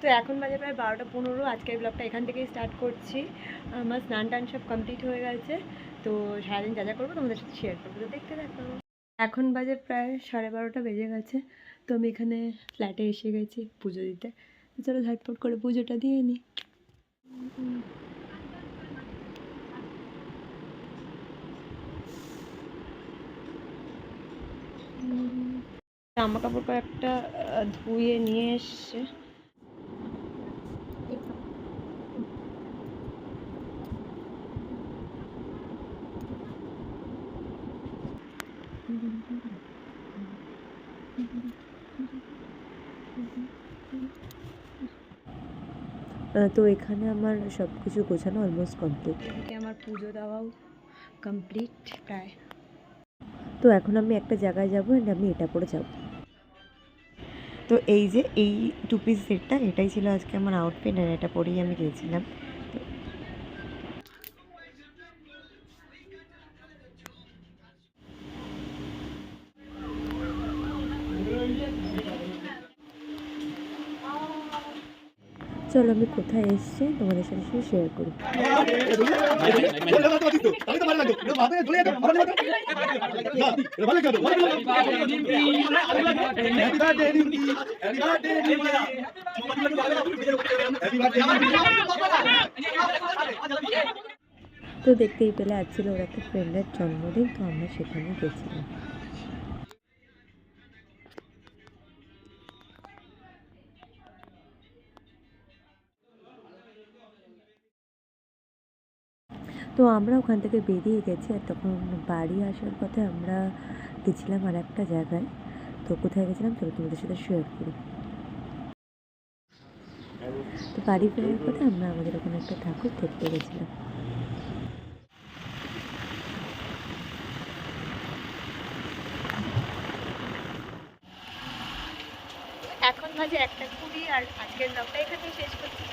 তো এখন বাজে প্রায় 12টা 15। আজকের ব্লগটা এখান থেকেই স্টার্ট করছি। আমার স্নান টান সব কমপ্লিট হয়ে গেছে। তো সারাদিন যা যা করবো তোমাদের সাথে শেয়ার করবো, তো দেখতে থাকো। এখন বাজে প্রায় 12:30 বেজে গেছে। তো আমি এখানে ফ্ল্যাটে এসে গেছি পুজো দিতে। চলো ঝটপট করে পুজোটা দিয়ে নিই। জামা কাপড় কয়েকটা ধুয়ে নিয়ে এসছে। তো এখানে আমার সব কিছু গোছানো অলমোস্ট কমপ্লিট। এদিকে আমার পুজো দেওয়াও কমপ্লিট প্রায়। তো এখন আমি একটা জায়গায় যাবো অ্যান্ড আমি এটা পরে যাব। তো এই যে এই 2 পিস সেটটা, এটাই ছিল আজকে আমার আউটফিট, আর এটা পরেই আমি গিয়েছিলাম। চলো আমি কোথায় এসেছি তোমাদের সাথে সাথে শেয়ার করি। তো দেখতেই পেলে আজ ছিল ওর একটা ফ্রেন্ডের জন্মদিন, তো আমরা সেখানে গেছিলাম। তো আমরা ওখান থেকে বেরিয়ে গেছি, আর তখন বাড়ি আসার পথে আমরা গেছিলাম আর একটা জায়গায়। তো কোথায় গেছিলাম চলো তোমাদের সাথে শেয়ার করি। তো বাড়ি ফেরার পথে আমরা আমাদের ওখানে একটা ঠাকুর দেখতে গেছিলাম। এখন বাজে 1:20, আর আজকের ব্লগটা এখানে শেষ করছি।